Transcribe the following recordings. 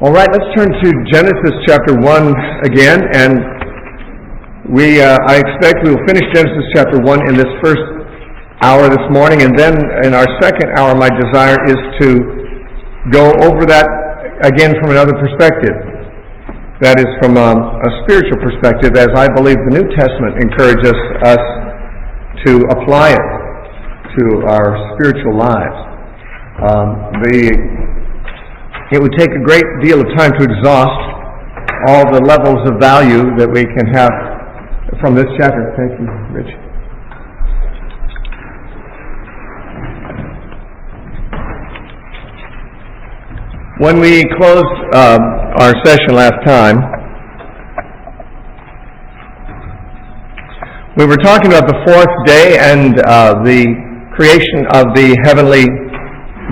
All right, let's turn to Genesis chapter 1 again, and I expect we will finish Genesis chapter 1 in this first hour this morning, and then in our second hour my desire is to go over that again from another perspective. That is from a spiritual perspective, as I believe the New Testament encourages us to apply it to our spiritual lives. It would take a great deal of time to exhaust all the levels of value that we can have from this chapter. Thank you, Rich. When we closed our session last time, we were talking about the fourth day and the creation of the heavenly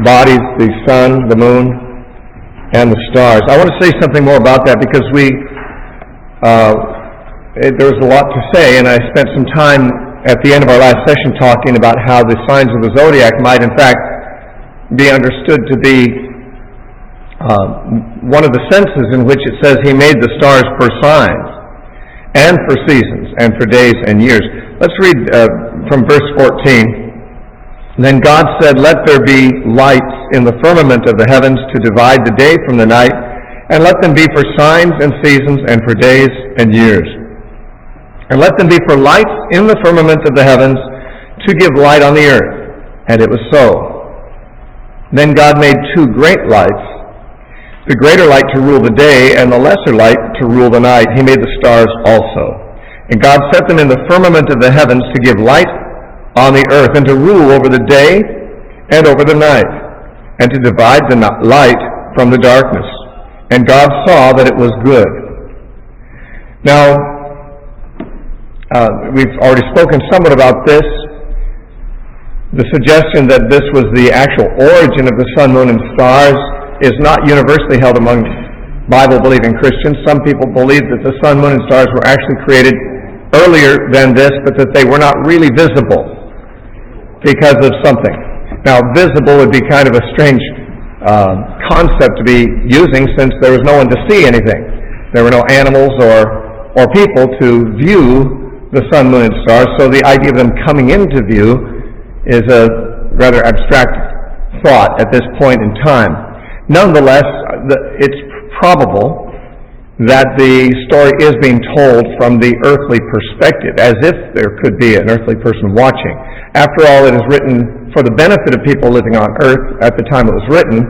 bodies, the sun, the moon, and the stars. I want to say something more about that because there was a lot to say, and I spent some time at the end of our last session talking about how the signs of the zodiac might in fact be understood to be one of the senses in which it says He made the stars for signs and for seasons and for days and years. Let's read from verse 14. Then God said, "Let there be lights in the firmament of the heavens to divide the day from the night, and let them be for signs and seasons and for days and years. And let them be for lights in the firmament of the heavens to give light on the earth." And it was so. Then God made two great lights, the greater light to rule the day and the lesser light to rule the night. He made the stars also. And God set them in the firmament of the heavens to give light on the earth, and to rule over the day and over the night, and to divide the light from the darkness. And God saw that it was good. Now, we've already spoken somewhat about this. The suggestion that this was the actual origin of the sun, moon, and stars is not universally held among Bible-believing Christians. Some people believe that the sun, moon, and stars were actually created earlier than this, but that they were not really visible because of something. Now, visible would be kind of a strange concept to be using, since there was no one to see anything. There were no animals or people to view the sun, moon, and stars, so the idea of them coming into view is a rather abstract thought at this point in time. Nonetheless, it's probable that the story is being told from the earthly perspective, as if there could be an earthly person watching. After all, it is written for the benefit of people living on earth at the time it was written,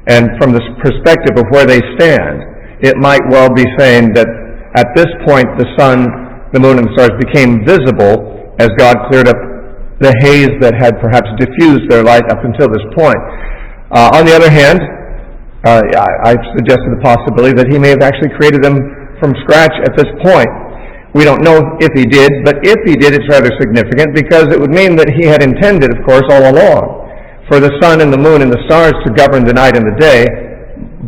and from the perspective of where they stand, it might well be saying that at this point the sun, the moon, and the stars became visible as God cleared up the haze that had perhaps diffused their light up until this point. On the other hand, I've suggested the possibility that He may have actually created them from scratch at this point. We don't know if He did, but if He did, it's rather significant, because it would mean that He had intended, of course, all along for the sun and the moon and the stars to govern the night and the day,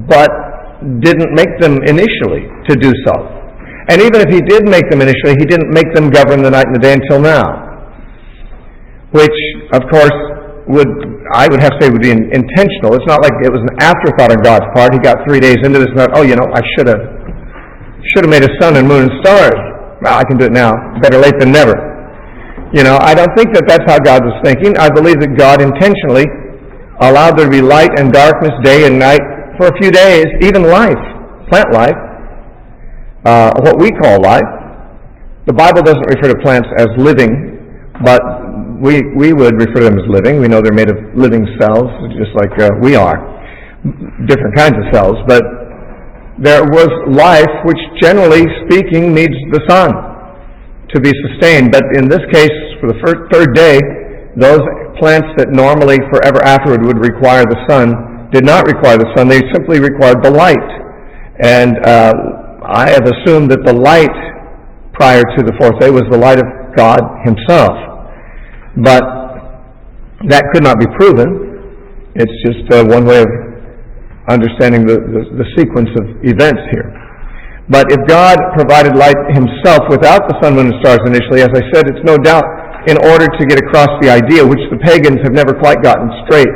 but didn't make them initially to do so. And even if He did make them initially, He didn't make them govern the night and the day until now, which, of course, I would have to say would be intentional. It's not like it was an afterthought on God's part. He got 3 days into this and thought, I should have made a sun and moon and stars. Well, I can do it now. Better late than never. I don't think that that's how God was thinking. I believe that God intentionally allowed there to be light and darkness, day and night, for a few days, even life, plant life, what we call life. The Bible doesn't refer to plants as living, but we would refer to them as living. We know they're made of living cells, just like we are. Different kinds of cells, but there was life which, generally speaking, needs the sun to be sustained. But in this case, for the third day, those plants that normally forever afterward would require the sun did not require the sun. They simply required the light. And I have assumed that the light prior to the fourth day was the light of God Himself. But that could not be proven. It's just one way of understanding the sequence of events here. But if God provided light Himself without the sun, moon, and stars initially, as I said, it's no doubt in order to get across the idea, which the pagans have never quite gotten straight,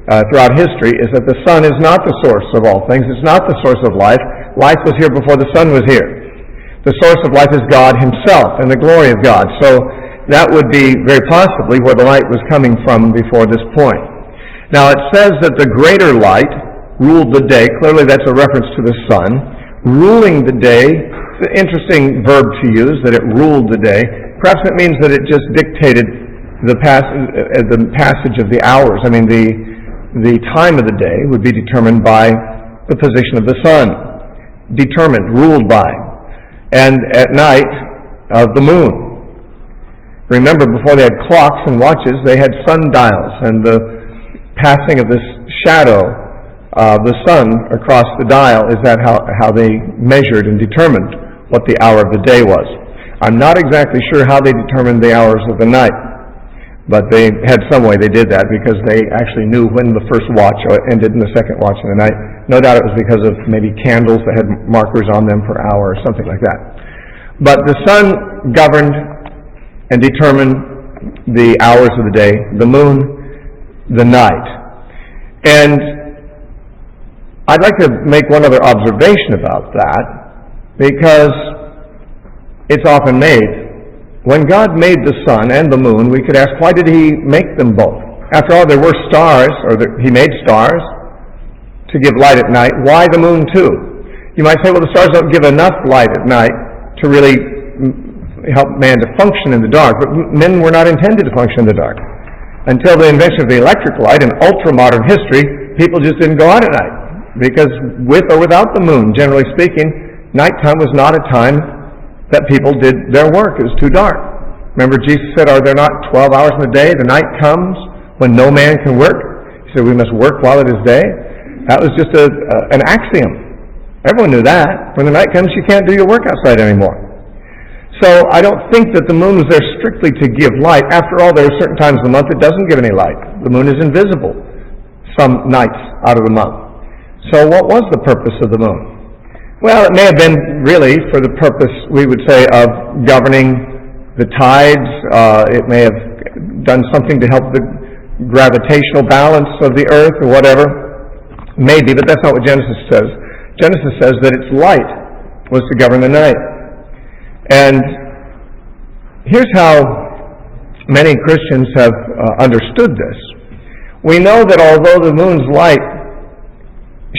throughout history is that the sun is not the source of all things. It's not the source of life. Life was here before the sun was here. The source of life is God himself and the glory of God. So that would be very possibly where the light was coming from before this point. Now it says that the greater light ruled the day. Clearly that's a reference to the sun. Ruling the day, it's an interesting verb to use, that it ruled the day. Perhaps it means that it just dictated the passage of the hours. I mean, the time of the day would be determined by the position of the sun. Determined, ruled by. And at night, of the moon. Remember, before they had clocks and watches, they had sundials, and the passing of this shadow of the sun across the dial, is that how they measured and determined what the hour of the day was. I'm not exactly sure how they determined the hours of the night, but they had some way they did that, because they actually knew when the first watch ended and the second watch in the night. No doubt it was because of maybe candles that had markers on them per hour or something like that. But the sun governed and determined the hours of the day, the moon, the night. And I'd like to make one other observation about that, because it's often made. When God made the sun and the moon, we could ask, why did he make them both? After all, there were stars, he made stars to give light at night. Why the moon too? You might say, well, the stars don't give enough light at night to really help man to function in the dark. But men were not intended to function in the dark. Until the invention of the electric light in ultra-modern history, people just didn't go out at night. Because with or without the moon, generally speaking, nighttime was not a time that people did their work. It was too dark. Remember, Jesus said, are there not 12 hours in the day? The night comes when no man can work. He said, we must work while it is day. That was just an axiom. Everyone knew that. When the night comes, you can't do your work outside anymore. So I don't think that the moon was there strictly to give light. After all, there are certain times of the month it doesn't give any light. The moon is invisible some nights out of the month. So what was the purpose of the moon? Well, it may have been really for the purpose, we would say, of governing the tides. It may have done something to help the gravitational balance of the earth or whatever. Maybe, but that's not what Genesis says. Genesis says that its light was to govern the night. And here's how many Christians have understood this. We know that although the moon's light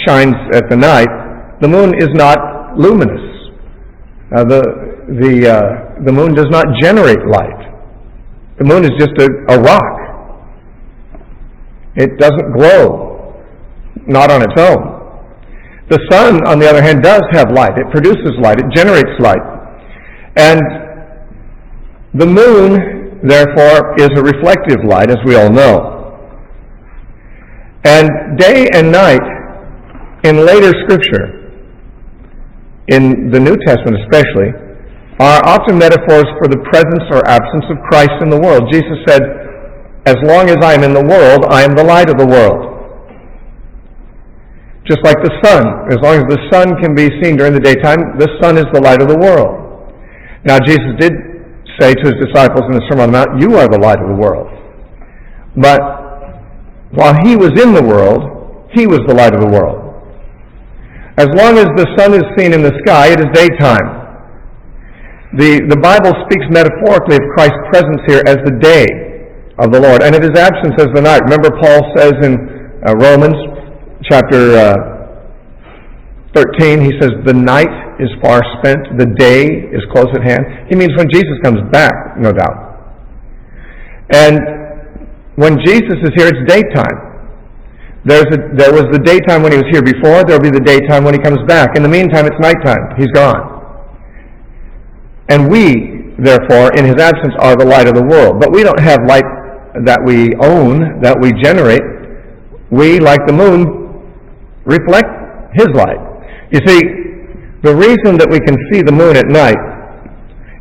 shines at the night, the moon is not luminous. The moon does not generate light. The moon is just a rock. It doesn't glow, not on its own. The sun, on the other hand, does have light. It produces light. It generates light. And the moon, therefore, is a reflective light, as we all know. And day and night, in later Scripture, in the New Testament especially, are often metaphors for the presence or absence of Christ in the world. Jesus said, as long as I am in the world, I am the light of the world. Just like the sun. As long as the sun can be seen during the daytime, the sun is the light of the world. Now, Jesus did say to his disciples in the Sermon on the Mount, you are the light of the world. But while he was in the world, he was the light of the world. As long as the sun is seen in the sky, it is daytime. The Bible speaks metaphorically of Christ's presence here as the day of the Lord, and of his absence as the night. Remember, Paul says in Romans chapter 13, he says, the night is far spent, the day is close at hand. He means when Jesus comes back, no doubt. And when Jesus is here, it's daytime. There was the daytime when he was here before, there will be the daytime when he comes back. In the meantime, it's nighttime. He's gone. And we, therefore, in his absence, are the light of the world. But we don't have light that we own, that we generate. We, like the moon, reflect his light. You see, the reason that we can see the moon at night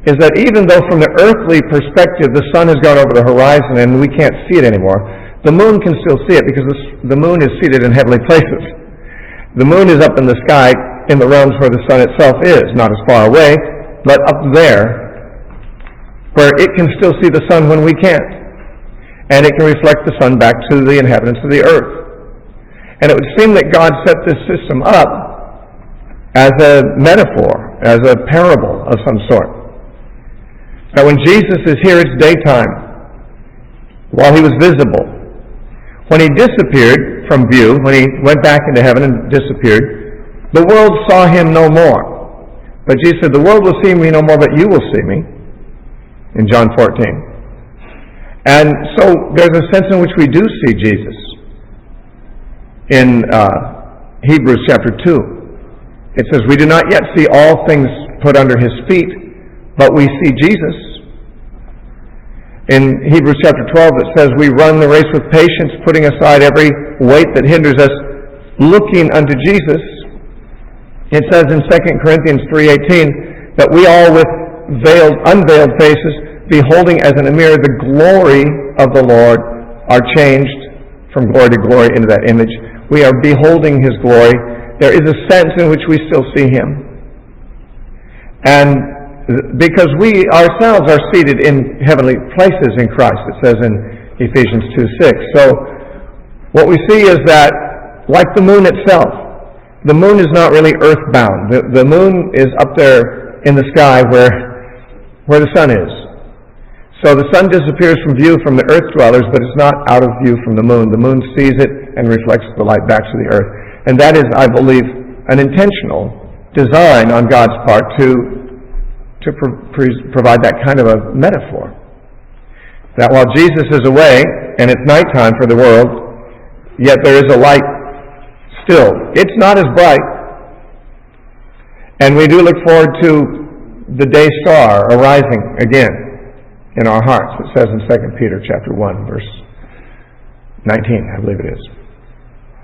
is that even though from the earthly perspective the sun has gone over the horizon and we can't see it anymore, the moon can still see it because the moon is seated in heavenly places. The moon is up in the sky in the realms where the sun itself is, not as far away, but up there where it can still see the sun when we can't. And it can reflect the sun back to the inhabitants of the earth. And it would seem that God set this system up as a metaphor, as a parable of some sort. That when Jesus is here, it's daytime, while he was visible. When he disappeared from view, when he went back into heaven and disappeared, the world saw him no more. But Jesus said, the world will see me no more, but you will see me, in John 14. And so there's a sense in which we do see Jesus. In Hebrews chapter 2, it says, we do not yet see all things put under his feet, but we see Jesus. In Hebrews chapter 12, it says, we run the race with patience, putting aside every weight that hinders us, looking unto Jesus. It says in 2 Corinthians 3:18 that we all with unveiled faces, beholding as in a mirror the glory of the Lord, are changed from glory to glory into that image. We are beholding his glory. There is a sense in which we still see him. And because we ourselves are seated in heavenly places in Christ, it says in Ephesians 2:6. So what we see is that, like the moon itself, the moon is not really earthbound. The moon is up there in the sky where the sun is. So the sun disappears from view from the earth dwellers, but it's not out of view from the moon. The moon sees it and reflects the light back to the earth. And that is, I believe, an intentional design on God's part to provide that kind of a metaphor. That while Jesus is away, and it's nighttime for the world, yet there is a light still. It's not as bright. And we do look forward to the day star arising again in our hearts. It says in 2 Peter chapter 1, verse 19, I believe it is.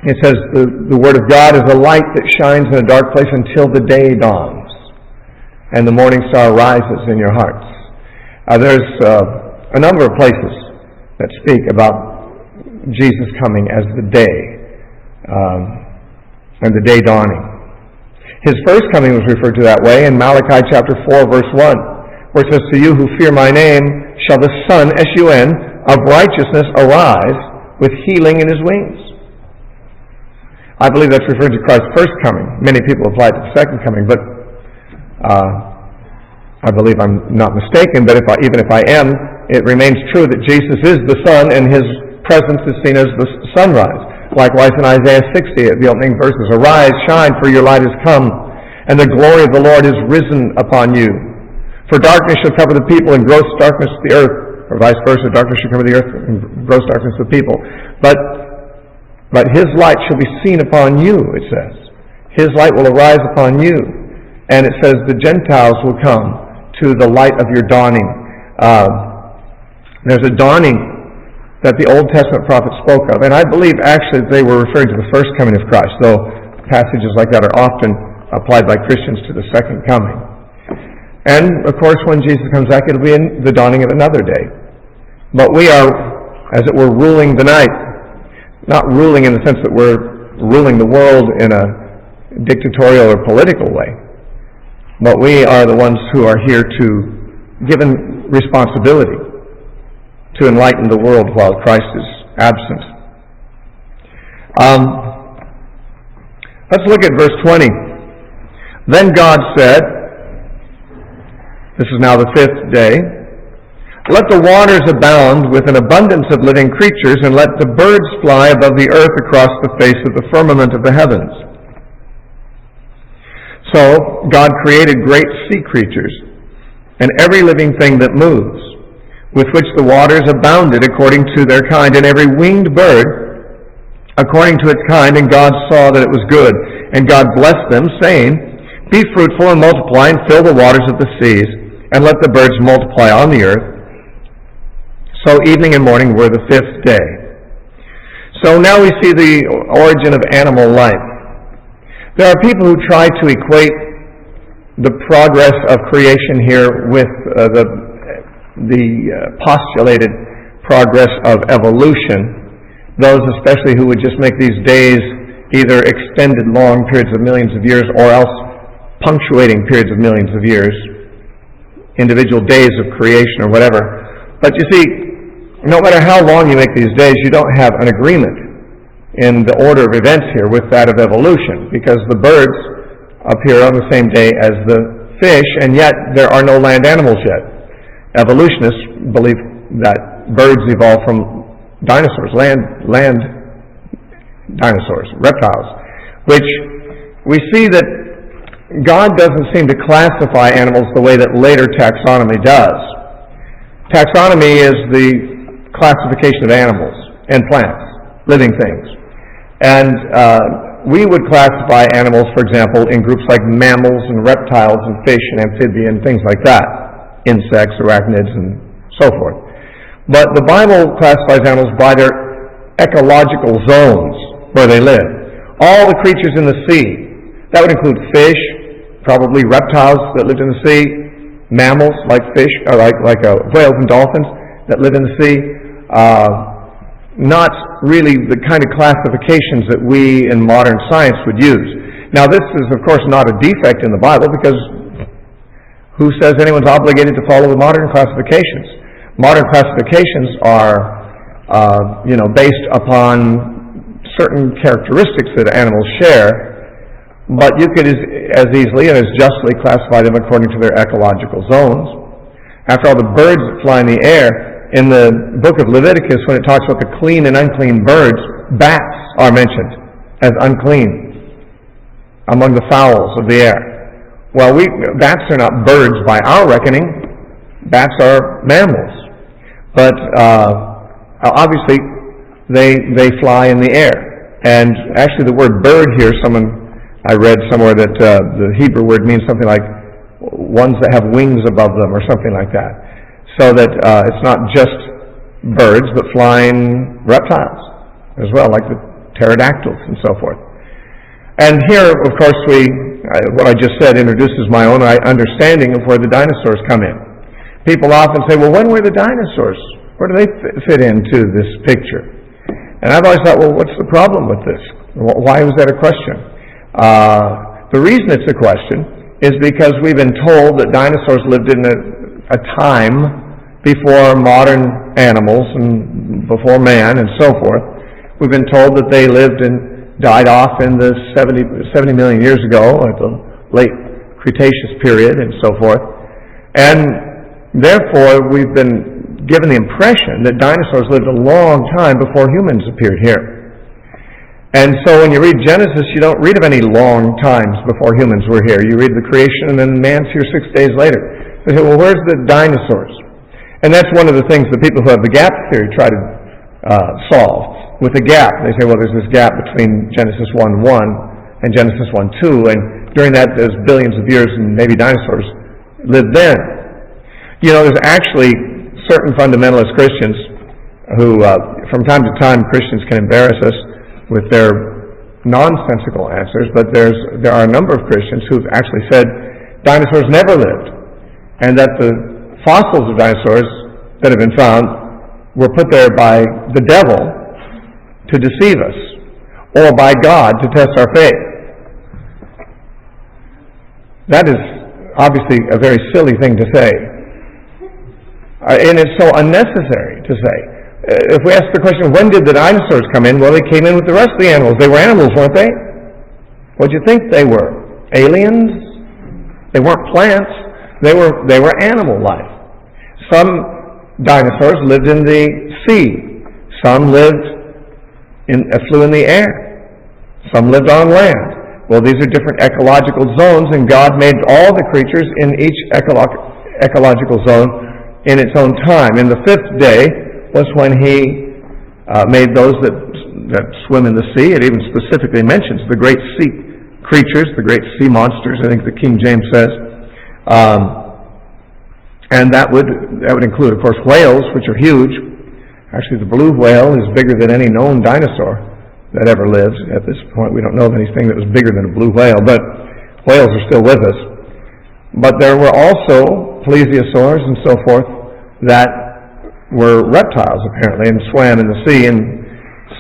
It says, the Word of God is a light that shines in a dark place until the day dawns, and the morning star rises in your hearts. There's a number of places that speak about Jesus coming as the day, and the day dawning. His first coming was referred to that way in Malachi chapter 4, verse 1, where it says, to you who fear my name shall the Son, S-U-N, of righteousness arise with healing in his wings. I believe that's referring to Christ's first coming. Many people apply it to the second coming, but I believe I'm not mistaken, but even if I am, it remains true that Jesus is the Son, and his presence is seen as the sunrise. Likewise in Isaiah 60, the opening verses, arise, shine, for your light has come, and the glory of the Lord is risen upon you. For darkness shall cover the people, and gross darkness the earth, or vice versa, darkness shall cover the earth, and gross darkness the people. But his light shall be seen upon you, it says. His light will arise upon you. And it says the Gentiles will come to the light of your dawning. There's a dawning that the Old Testament prophets spoke of. And I believe actually they were referring to the first coming of Christ, though passages like that are often applied by Christians to the second coming. And, of course, when Jesus comes back, it'll be in the dawning of another day. But we are, as it were, ruling the night. Not ruling in the sense that we're ruling the world in a dictatorial or political way. But we are the ones who are here to, given responsibility, to enlighten the world while Christ is absent. Let's look at verse 20. Then God said, this is now the fifth day, let the waters abound with an abundance of living creatures, and let the birds fly above the earth across the face of the firmament of the heavens. So God created great sea creatures, and every living thing that moves, with which the waters abounded according to their kind, and every winged bird according to its kind, and God saw that it was good. And God blessed them, saying, be fruitful and multiply, and fill the waters of the seas, and let the birds multiply on the earth. So evening and morning were the fifth day. So now we see the origin of animal life. There are people who try to equate the progress of creation here with the postulated progress of evolution. Those especially who would just make these days either extended long periods of millions of years or else punctuating periods of millions of years, individual days of creation or whatever. But you see, no matter how long you make these days, you don't have an agreement in the order of events here with that of evolution, because the birds appear on the same day as the fish, and yet there are no land animals yet. Evolutionists believe that birds evolved from dinosaurs, land dinosaurs, reptiles, which we see that God doesn't seem to classify animals the way that later taxonomy does. Taxonomy is the classification of animals and plants, living things. And we would classify animals, for example, in groups like mammals and reptiles and fish and amphibian, things like that, insects, arachnids, and so forth. But the Bible classifies animals by their ecological zones where they live. All the creatures in the sea, that would include fish, probably reptiles that lived in the sea, mammals like fish, or like whales and dolphins that live in the sea. Not really the kind of classifications that we in modern science would use. Now, this is, of course, not a defect in the Bible, because who says anyone's obligated to follow the modern classifications? Modern classifications are, based upon certain characteristics that animals share, but you could as easily and as justly classify them according to their ecological zones. After all, the birds that fly in the air, in the book of Leviticus, when it talks about the clean and unclean birds, bats are mentioned as unclean among the fowls of the air. Well, bats are not birds by our reckoning. Bats are mammals. But obviously, they fly in the air. And actually the word bird here, I read somewhere that the Hebrew word means something like ones that have wings above them or something like that. So that it's not just birds, but flying reptiles as well, like the pterodactyls and so forth. And here, of course, what I just said introduces my own understanding of where the dinosaurs come in. People often say, well, when were the dinosaurs? Where do they fit into this picture? And I've always thought, well, what's the problem with this? Why was that a question? The reason it's a question is because we've been told that dinosaurs lived in a time before modern animals and before man and so forth. We've been told that they lived and died off in the 70 million years ago, at the late Cretaceous period and so forth. And therefore, we've been given the impression that dinosaurs lived a long time before humans appeared here. And so when you read Genesis, you don't read of any long times before humans were here. You read the creation, and then man's here 6 days later. They say, well, where's the dinosaurs? And that's one of the things the people who have the gap theory try to solve. With the gap, they say, well, there's this gap between Genesis 1:1 and Genesis 1:2, and during that there's billions of years and maybe dinosaurs lived then. There's actually certain fundamentalist Christians who, from time to time, Christians can embarrass us with their nonsensical answers, but there are a number of Christians who've actually said dinosaurs never lived, and that the fossils of dinosaurs that have been found were put there by the devil to deceive us, or by God to test our faith. That is obviously a very silly thing to say. And it's so unnecessary to say. If we ask the question, when did the dinosaurs come in? Well, they came in with the rest of the animals. They were animals, weren't they? What do you think they were? Aliens? They weren't plants. They were animal life. Some dinosaurs lived in the sea. Some flew in the air. Some lived on land. Well, these are different ecological zones, and God made all the creatures in each ecological zone in its own time. And the fifth day was when He made those that swim in the sea. It even specifically mentions the great sea creatures, the great sea monsters, I think the King James says. And that would include, of course, whales, which are huge. Actually, the blue whale is bigger than any known dinosaur that ever lived. At this point, we don't know of anything that was bigger than a blue whale, but whales are still with us. But there were also plesiosaurs and so forth that were reptiles, apparently, and swam in the sea, and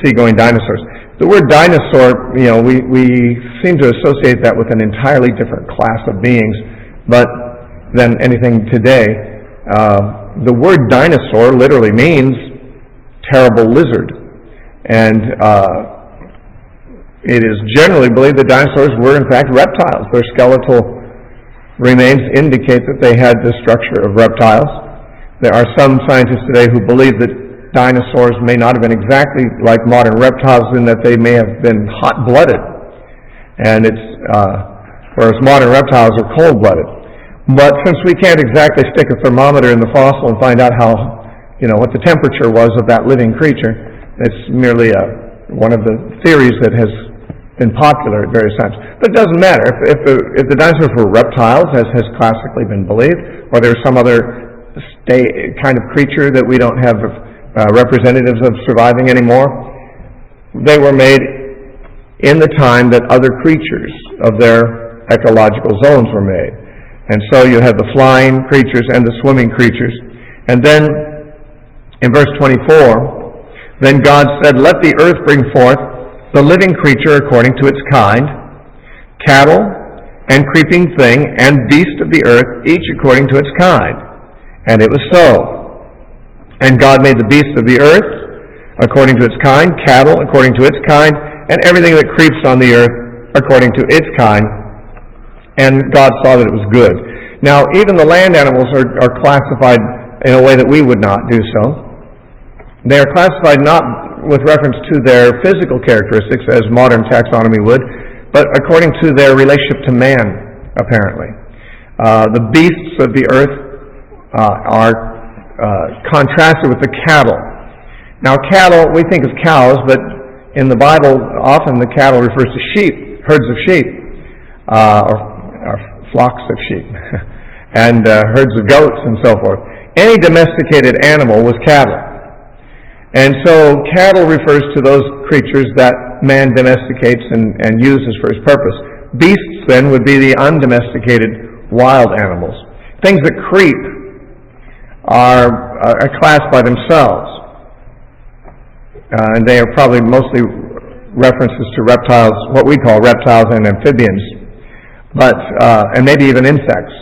sea-going dinosaurs. The word dinosaur, we seem to associate that with an entirely different class of beings, but than anything today. The word dinosaur literally means terrible lizard. And it is generally believed that dinosaurs were in fact reptiles. Their skeletal remains indicate that they had the structure of reptiles. There are some scientists today who believe that dinosaurs may not have been exactly like modern reptiles in that they may have been hot-blooded, and whereas modern reptiles are cold-blooded. But since we can't exactly stick a thermometer in the fossil and find out what the temperature was of that living creature, it's merely one of the theories that has been popular at various times. But it doesn't matter. If the dinosaurs were reptiles, as has classically been believed, or there's some other kind of creature that we don't have representatives of surviving anymore, they were made in the time that other creatures of their ecological zones were made. And so you have the flying creatures and the swimming creatures. And then in verse 24, then God said, "Let the earth bring forth the living creature according to its kind, cattle and creeping thing and beast of the earth, each according to its kind." And it was so. And God made the beasts of the earth according to its kind, cattle according to its kind, and everything that creeps on the earth according to its kind. And God saw that it was good. Now, even the land animals are classified in a way that we would not do so. They are classified not with reference to their physical characteristics, as modern taxonomy would, but according to their relationship to man, apparently. The beasts of the earth are contrasted with the cattle. Now, cattle, we think of cows, but in the Bible, often the cattle refers to sheep, herds of sheep, or flocks of sheep, and herds of goats and so forth. Any domesticated animal was cattle. And so cattle refers to those creatures that man domesticates and uses for his purpose. Beasts, then, would be the undomesticated wild animals. Things that creep are a class by themselves. And they are probably mostly references to reptiles, what we call reptiles and amphibians. But and maybe even insects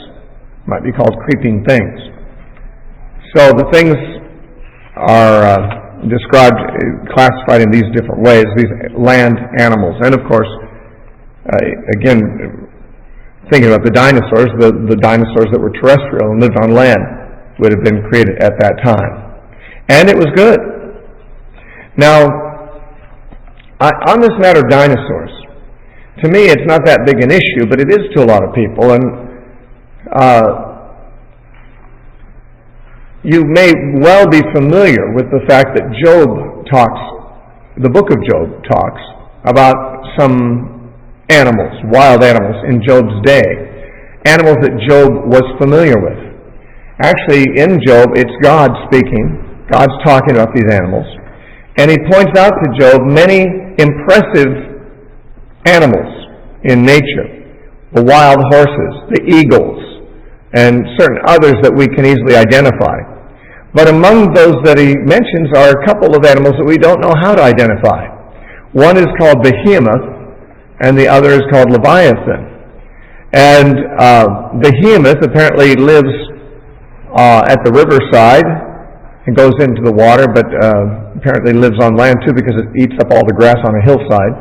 might be called creeping things. So the things are described, classified in these different ways, these land animals. And of course, again, thinking about the dinosaurs, the dinosaurs that were terrestrial and lived on land would have been created at that time. And it was good. Now, on this matter of dinosaurs, to me it's not that big an issue, but it is to a lot of people. And you may well be familiar with the fact that the book of Job talks about some animals, wild animals in Job's day, animals that Job was familiar with. Actually, in Job, it's God speaking. God's talking about these animals. And he points out to Job many impressive animals in nature. The wild horses, the eagles, and certain others that we can easily identify. But among those that he mentions are a couple of animals that we don't know how to identify. One is called Behemoth, and the other is called Leviathan. And Behemoth apparently lives at the riverside and goes into the water, but apparently lives on land too because it eats up all the grass on a hillside.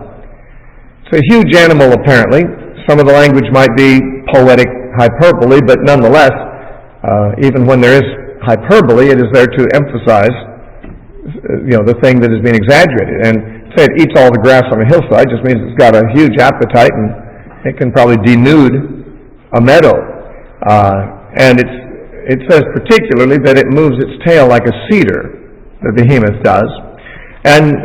It's a huge animal apparently. Some of the language might be poetic hyperbole, but nonetheless, even when there is hyperbole, it is there to emphasize the thing that is being exaggerated. And say it eats all the grass on a hillside just means it's got a huge appetite and it can probably denude a meadow. And it says particularly that it moves its tail like a cedar, the behemoth does. And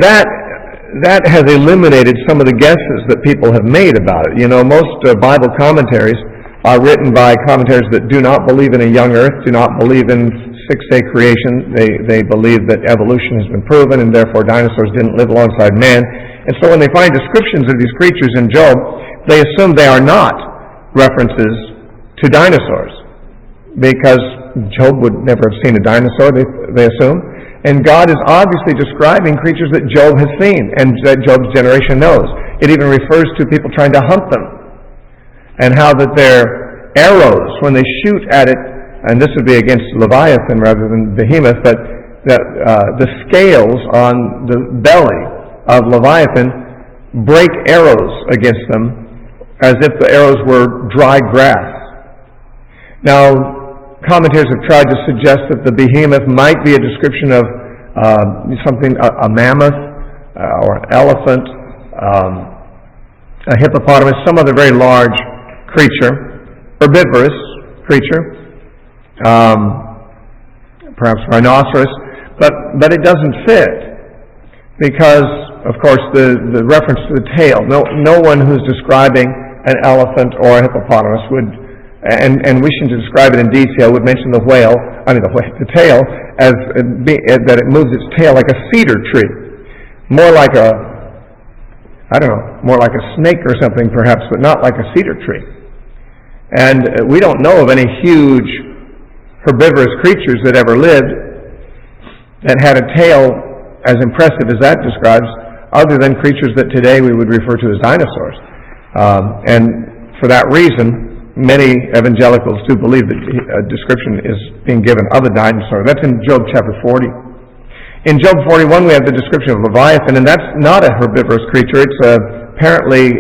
that has eliminated some of the guesses that people have made about it. Most Bible commentaries are written by commentators that do not believe in a young earth, do not believe in six-day creation. They believe that evolution has been proven and therefore dinosaurs didn't live alongside man. And so when they find descriptions of these creatures in Job, they assume they are not references to dinosaurs, because Job would never have seen a dinosaur, they assume. And God is obviously describing creatures that Job has seen and that Job's generation knows. It even refers to people trying to hunt them, and how that their arrows, when they shoot at it, and this would be against Leviathan rather than Behemoth, but the scales on the belly of Leviathan break arrows against them as if the arrows were dry grass. Now, commentators have tried to suggest that the behemoth might be a description of a mammoth or an elephant, a hippopotamus, some other very large creature, herbivorous creature, perhaps rhinoceros, but it doesn't fit because, of course, the reference to the tail. No one who's describing an elephant or a hippopotamus would, and wishing to describe it in detail, would mention the tail as that it moves its tail like a cedar tree, more like more like a snake or something perhaps, but not like a cedar tree. And we don't know of any huge herbivorous creatures that ever lived that had a tail as impressive as that describes, other than creatures that today we would refer to as dinosaurs. And for that reason, many evangelicals do believe that a description is being given of a dinosaur. That's in Job chapter 40. In Job 41 we have the description of Leviathan, and that's not a herbivorous creature. It's apparently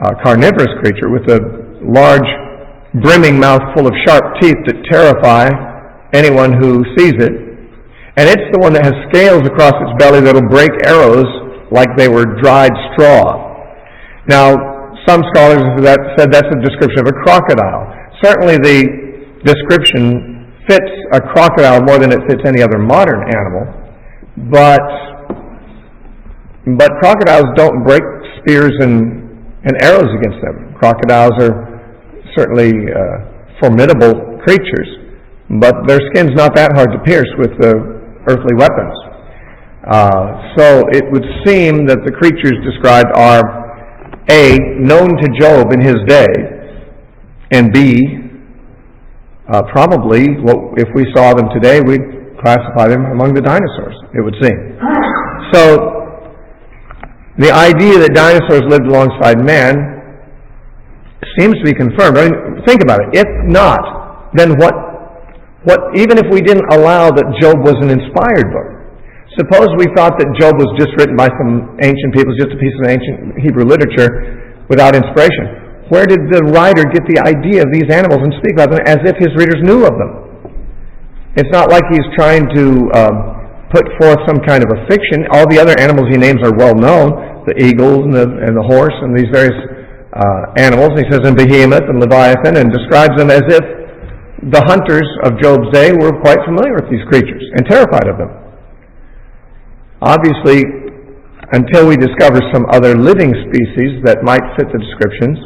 a carnivorous creature with a large brimming mouth full of sharp teeth that terrify anyone who sees it. And it's the one that has scales across its belly that'll break arrows like they were dried straw. Now, some scholars have said that's a description of a crocodile. Certainly the description fits a crocodile more than it fits any other modern animal, but crocodiles don't break spears and arrows against them. Crocodiles are certainly formidable creatures, but their skin's not that hard to pierce with the earthly weapons. So it would seem that the creatures described are A, known to Job in his day, and B, probably, if we saw them today, we'd classify them among the dinosaurs, it would seem. So the idea that dinosaurs lived alongside man seems to be confirmed. I mean, think about it. If not, then what? Even if we didn't allow that Job was an inspired book, suppose we thought that Job was just written by some ancient people, just a piece of ancient Hebrew literature without inspiration. Where did the writer get the idea of these animals and speak about them as if his readers knew of them? It's not like he's trying to put forth some kind of a fiction. All the other animals he names are well known, the eagle and the horse and these various animals. He says in Behemoth and Leviathan, and describes them as if the hunters of Job's day were quite familiar with these creatures and terrified of them. Obviously, until we discover some other living species that might fit the descriptions,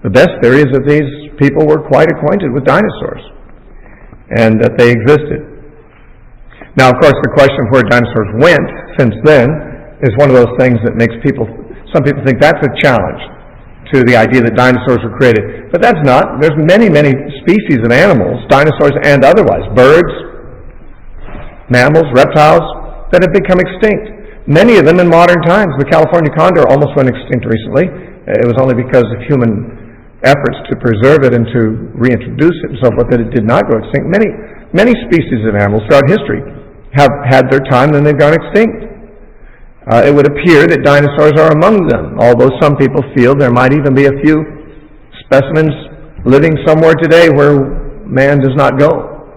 the best theory is that these people were quite acquainted with dinosaurs and that they existed. Now, of course, the question of where dinosaurs went since then is one of those things that makes some people think that's a challenge to the idea that dinosaurs were created. But that's not. There's many, many species of animals, dinosaurs and otherwise, birds, mammals, reptiles, that have become extinct. Many of them in modern times. The California condor almost went extinct recently. It was only because of human efforts to preserve it and to reintroduce it and so forth that it did not go extinct. Many species of animals throughout history have had their time and they've gone extinct. It would appear that dinosaurs are among them, although some people feel there might even be a few specimens living somewhere today where man does not go.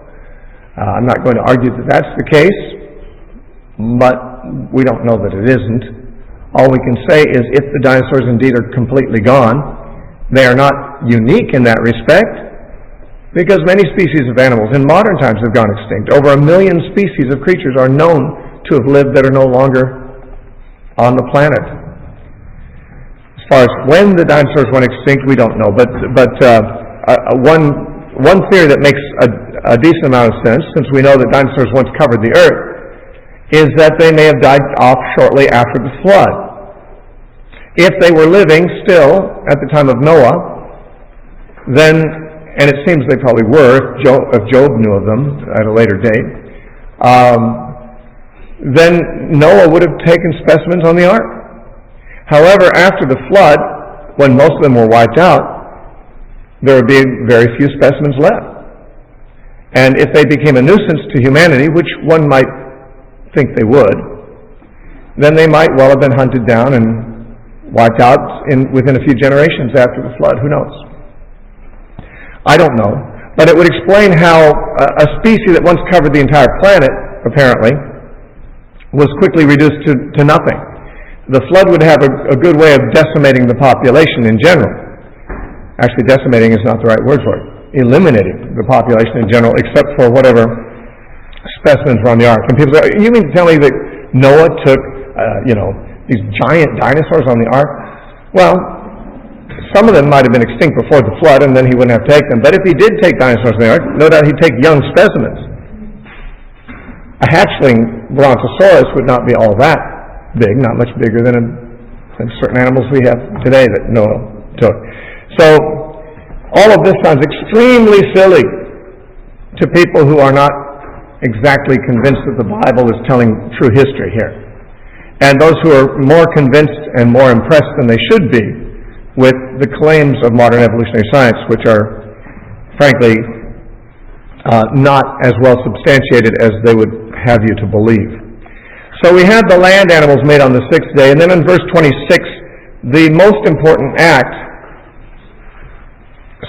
I'm not going to argue that that's the case, but we don't know that it isn't. All we can say is if the dinosaurs indeed are completely gone, they are not unique in that respect, because many species of animals in modern times have gone extinct. Over 1 million species of creatures are known to have lived that are no longer on the planet. As far as when the dinosaurs went extinct, we don't know. But one theory that makes a decent amount of sense, since we know that dinosaurs once covered the earth, is that they may have died off shortly after the flood. If they were living still at the time of Noah, then, and it seems they probably were, if Job knew of them at a later date, then Noah would have taken specimens on the ark. However, after the flood, when most of them were wiped out, there would be very few specimens left. And if they became a nuisance to humanity, which one might think they would, then they might well have been hunted down and wiped out within a few generations after the flood. Who knows? I don't know. But it would explain how a species that once covered the entire planet, apparently, was quickly reduced to nothing. The flood would have a good way of decimating the population in general. Actually, decimating is not the right word for it. Eliminating the population in general, except for whatever specimens were on the ark. And people say, you mean to tell me that Noah took, these giant dinosaurs on the ark? Well, some of them might have been extinct before the flood, and then he wouldn't have to take them. But if he did take dinosaurs on the ark, no doubt he'd take young specimens. A hatchling brontosaurus would not be all that big, not much bigger than certain animals we have today that Noah took. So, all of this sounds extremely silly to people who are not exactly convinced that the Bible is telling true history here. And those who are more convinced and more impressed than they should be with the claims of modern evolutionary science, which are, frankly, not as well substantiated as they would have you to believe. So we have the land animals made on the sixth day, and then in verse 26, the most important act,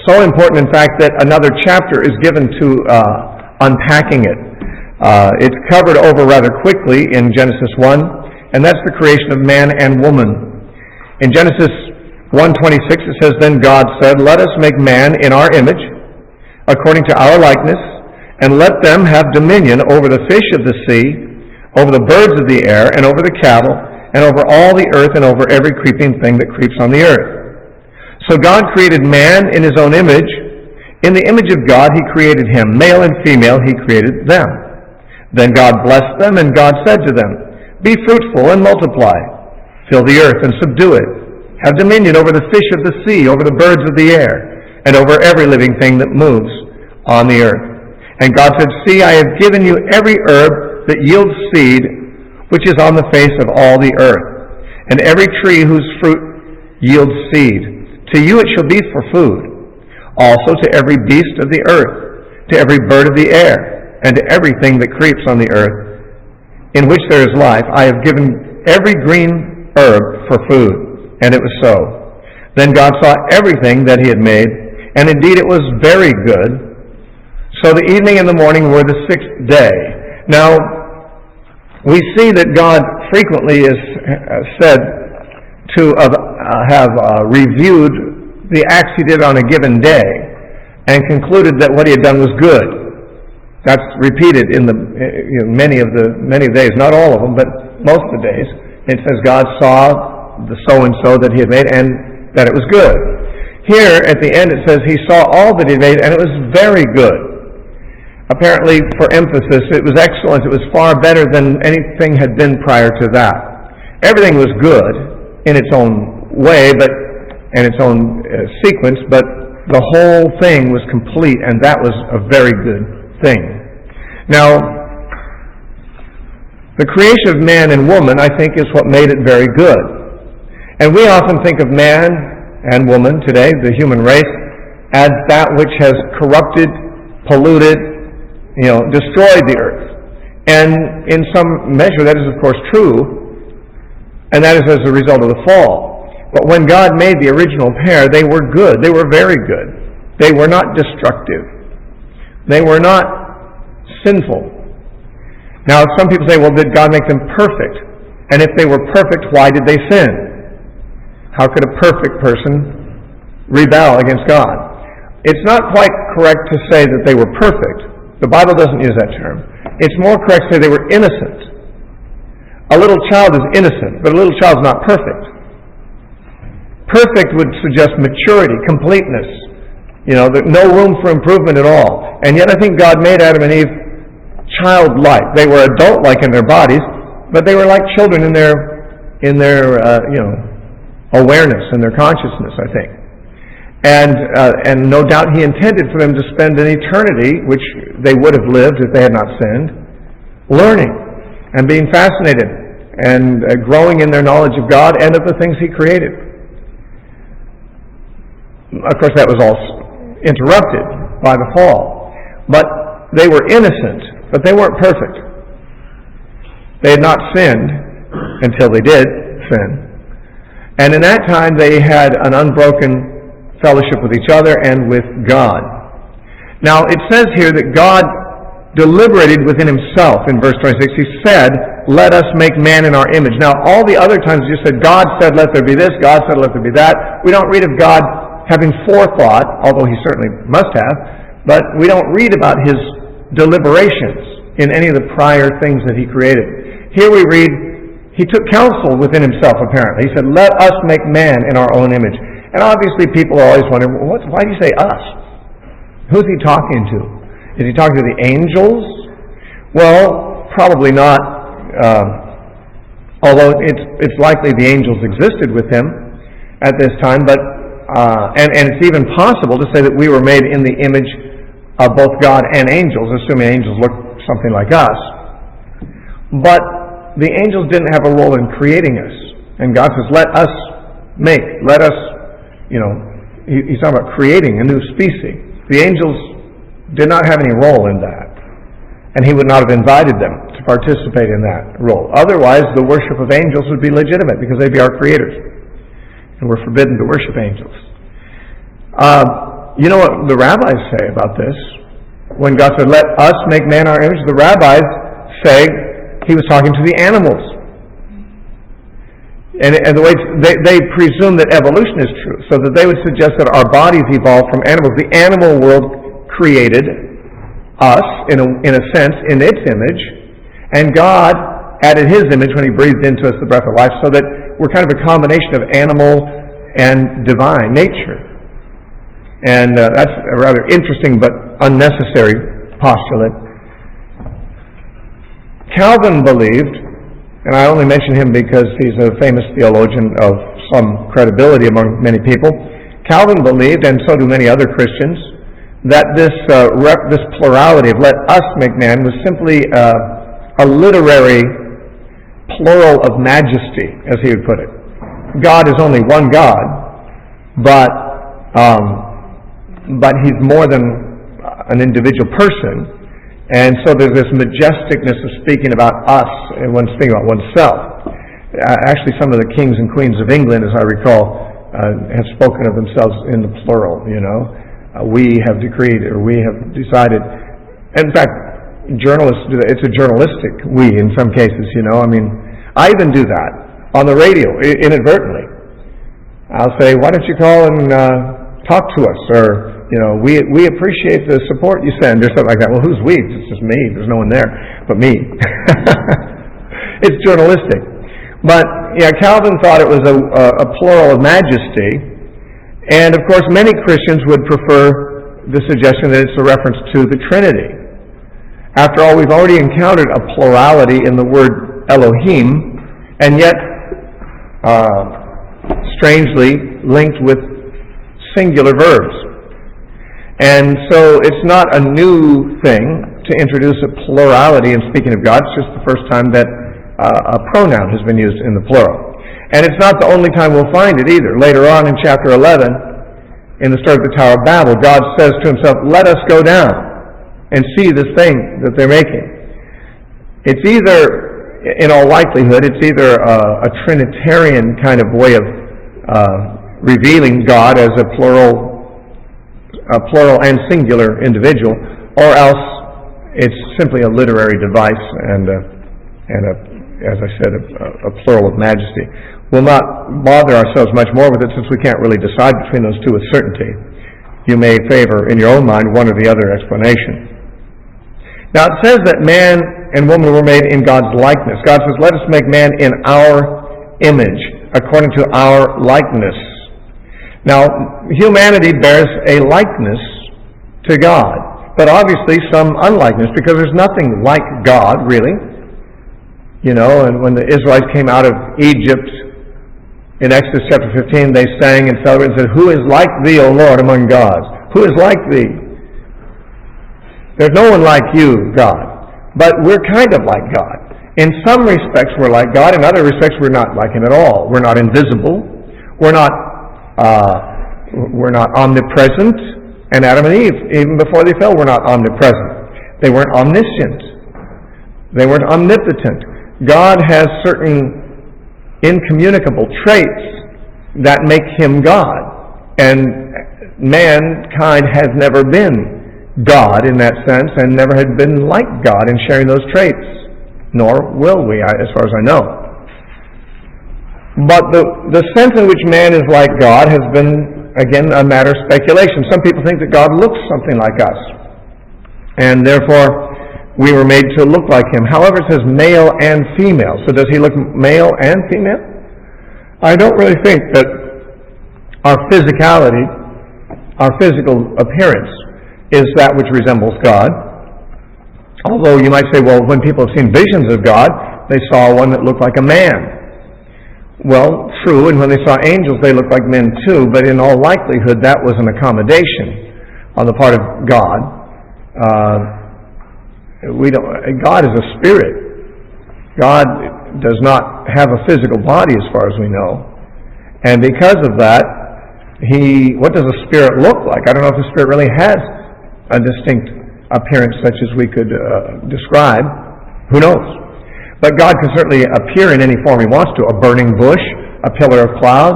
so important in fact that another chapter is given to unpacking it. It's covered over rather quickly in Genesis 1, and that's the creation of man and woman. In Genesis 1:26 it says, "Then God said, let us make man in our image, according to our likeness, and let them have dominion over the fish of the sea, over the birds of the air, and over the cattle, and over all the earth, and over every creeping thing that creeps on the earth." So God created man in his own image. In the image of God he created him. Male and female he created them. Then God blessed them, and God said to them, "Be fruitful and multiply. Fill the earth and subdue it. Have dominion over the fish of the sea, over the birds of the air, and over every living thing that moves on the earth." And God said, "See, I have given you every herb that yields seed, which is on the face of all the earth, and every tree whose fruit yields seed. To you it shall be for food. Also to every beast of the earth, to every bird of the air, and to everything that creeps on the earth, in which there is life, I have given every green herb for food." And it was so. Then God saw everything that he had made, and indeed it was very good. So the evening and the morning were the sixth day. Now, we see that God frequently is said to have reviewed the acts he did on a given day and concluded that what he had done was good. That's repeated in the many of the days, not all of them, but most of the days. It says God saw the so-and-so that he had made, and that it was good. Here, at the end, it says he saw all that he made, and it was very good. Apparently, for emphasis, it was excellent. It was far better than anything had been prior to that. Everything was good in its own way, and its own sequence, but the whole thing was complete, and that was a very good thing. Now, the creation of man and woman, I think, is what made it very good. And we often think of man and woman today, the human race, as that which has corrupted, polluted, destroyed the earth. And in some measure that is of course true, and that is as a result of the fall. But when God made the original pair, they were good. They were very good. They were not destructive. They were not sinful. Now some people say, well, did God make them perfect? And if they were perfect, why did they sin? How could a perfect person rebel against God? It's not quite correct to say that they were perfect. The Bible doesn't use that term. It's more correct to say they were innocent. A little child is innocent, but a little child is not perfect. Perfect would suggest maturity, completeness. No room for improvement at all. And yet I think God made Adam and Eve childlike. They were adult-like in their bodies, but they were like children in their awareness and their consciousness, I think. And no doubt he intended for them to spend an eternity, which they would have lived if they had not sinned, learning and being fascinated and growing in their knowledge of God and of the things he created. Of course, that was all interrupted by the fall. But they were innocent, but they weren't perfect. They had not sinned until they did sin. And in that time they had an unbroken fellowship with each other and with God. Now it says here that God deliberated within himself in verse 26. He said, let us make man in our image. Now all the other times you said God said let there be this, God said let there be that. We don't read of God having forethought, although he certainly must have, but we don't read about his deliberations in any of the prior things that he created. Here we read, he took counsel within himself apparently. He said, let us make man in our own image. And obviously people are always wondering, why do you say us? Who's he talking to? Is he talking to the angels? Well, probably not, although it's likely the angels existed with him at this time, but and it's even possible to say that we were made in the image of both God and angels, assuming angels look something like us. But the angels didn't have a role in creating us. And God says, let us make, let us, he's talking about creating a new species. The angels did not have any role in that. And he would not have invited them to participate in that role. Otherwise, the worship of angels would be legitimate because they'd be our creators. And we're forbidden to worship angels. You know what the rabbis say about this? When God said, let us make man our image, the rabbis say he was talking to the animals. And the way they presume that evolution is true, so that they would suggest that our bodies evolved from animals. The animal world created us, in a sense, in its image, and God added his image when he breathed into us the breath of life, so that we're kind of a combination of animal and divine nature. And that's a rather interesting but unnecessary postulate. Calvin believed, and I only mention him because he's a famous theologian of some credibility among many people. Calvin believed, and so do many other Christians, that this plurality of let us make man was simply a literary plural of majesty, as he would put it. God is only one God, but he's more than an individual person, and so there's this majesticness of speaking about us and when speaking about oneself. Actually, some of the kings and queens of England, as I recall, have spoken of themselves in the plural. We have decreed, or we have decided. In fact, journalists do that. It's a journalistic we in some cases. I even do that on the radio inadvertently. I'll say, why don't you call and talk to us, or we appreciate the support you send, or something like that. Well, who's we? It's just me. There's no one there but me. It's journalistic. But Calvin thought it was a plural of majesty, and of course many Christians would prefer the suggestion that it's a reference to the Trinity. After all, we've already encountered a plurality in the word Elohim, and yet strangely linked with singular verbs. And so it's not a new thing to introduce a plurality in speaking of God. It's just the first time that a pronoun has been used in the plural. And it's not the only time we'll find it either. Later on in chapter 11, in the story of the Tower of Babel, God says to himself, let us go down and see this thing that they're making. It's either, in all likelihood, it's either a Trinitarian kind of way of revealing God as a plural and singular individual, or else it's simply a literary device and as I said, a plural of majesty. We'll not bother ourselves much more with it since we can't really decide between those two with certainty. You may favor, in your own mind, one or the other explanation. Now it says that man and woman were made in God's likeness. God says, let us make man in our image, according to our likeness. Now, humanity bears a likeness to God, but obviously some unlikeness, because there's nothing like God, really. And when the Israelites came out of Egypt in Exodus chapter 15, they sang and celebrated and said, who is like thee, O Lord, among gods? Who is like thee? There's no one like you, God. But we're kind of like God. In some respects we're like God, in other respects we're not like Him at all. We're not invisible. We're not omnipresent. And Adam and Eve, even before they fell, were not omnipresent. They weren't omniscient. They weren't omnipotent. God has certain incommunicable traits that make him God. And mankind has never been God in that sense, and never had been like God in sharing those traits, nor will we, as far as I know. But the sense in which man is like God has been, again, a matter of speculation. Some people think that God looks something like us, and therefore we were made to look like him. However, it says male and female. So does he look male and female? I don't really think that our physicality, our physical appearance, is that which resembles God. Although you might say, well, when people have seen visions of God, they saw one that looked like a man. Well, true, and when they saw angels, they looked like men too, but in all likelihood, that was an accommodation on the part of God. God is a spirit. God does not have a physical body as far as we know. And because of that, what does a spirit look like? I don't know if a spirit really has a distinct appearance such as we could describe. Who knows? But God can certainly appear in any form he wants to. A burning bush, a pillar of cloud,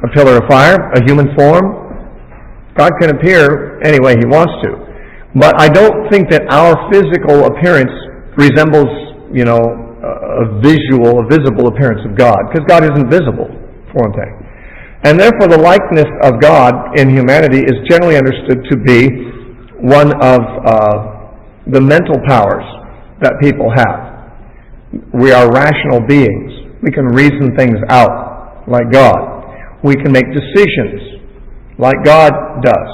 a pillar of fire, a human form. God can appear any way he wants to. But I don't think that our physical appearance resembles, a visible appearance of God, because God isn't visible, for one thing. And therefore the likeness of God in humanity is generally understood to be one of the mental powers that people have. We are rational beings. We can reason things out like God. We can make decisions like God does.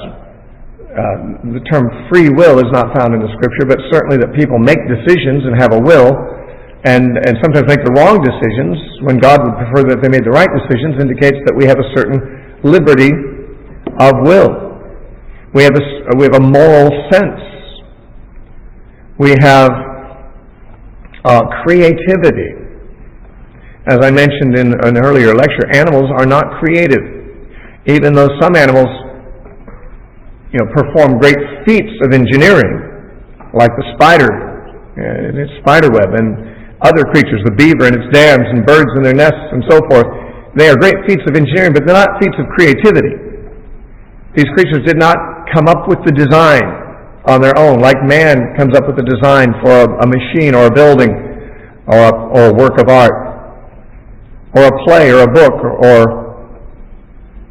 The term free will is not found in the Scripture, but certainly that people make decisions and have a will, and sometimes make the wrong decisions when God would prefer that they made the right decisions, indicates that we have a certain liberty of will. We have a moral sense. We have creativity. As I mentioned in an earlier lecture, animals are not creative, even though some animals perform great feats of engineering, like the spider and its spider web, and other creatures, the beaver and its dams, and birds in their nests, and so forth. They are great feats of engineering, but they're not feats of creativity. These creatures did not come up with the design on their own, like man comes up with the design for a machine or a building or a work of art, or a play or a book or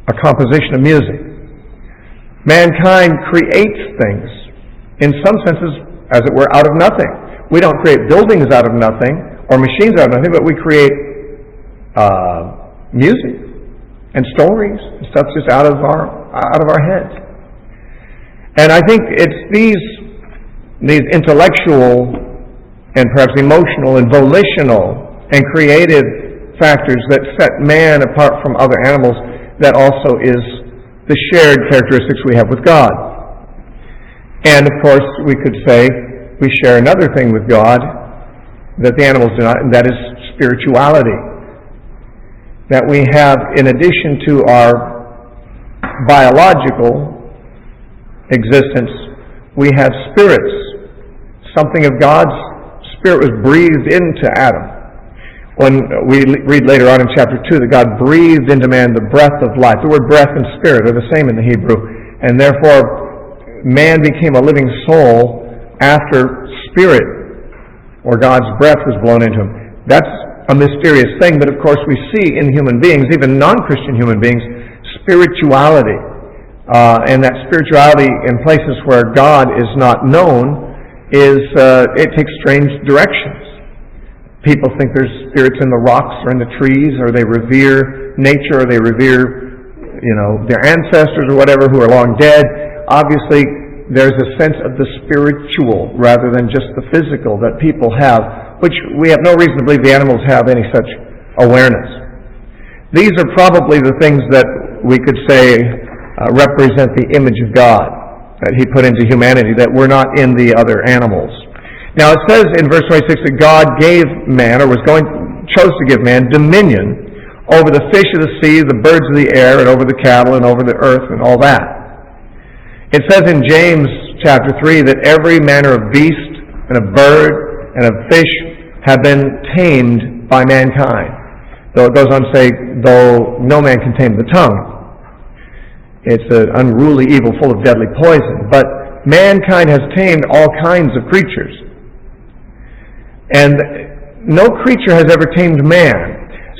a composition of music. Mankind creates things, in some senses, as it were, out of nothing. We don't create buildings out of nothing or machines out of nothing, but we create music and stories and stuff just out of our heads. And I think it's these intellectual and perhaps emotional and volitional and creative factors that set man apart from other animals that also is the shared characteristics we have with God. And of course we could say we share another thing with God that the animals do not, and that is spirituality. That we have, in addition to our biological existence, we have spirits. Something of God's Spirit was breathed into Adam. When we read later on in chapter 2 that God breathed into man the breath of life. The word breath and spirit are the same in the Hebrew. And therefore, man became a living soul after spirit, or God's breath was blown into him. That's a mysterious thing, but of course we see in human beings, even non-Christian human beings, spirituality. And that spirituality in places where God is not known it takes strange directions. People think there's spirits in the rocks or in the trees, or they revere nature, or they revere, their ancestors or whatever who are long dead. Obviously, there's a sense of the spiritual rather than just the physical that people have, which we have no reason to believe the animals have any such awareness. These are probably the things that we could say represent the image of God that He put into humanity, that were not in the other animals. Now it says in verse 26 that God gave man, or chose to give man, dominion over the fish of the sea, the birds of the air, and over the cattle, and over the earth, and all that. It says in James chapter 3 that every manner of beast, and of bird, and of fish have been tamed by mankind. Though it goes on to say, though no man can tame the tongue. It's an unruly evil full of deadly poison. But mankind has tamed all kinds of creatures. And no creature has ever tamed man.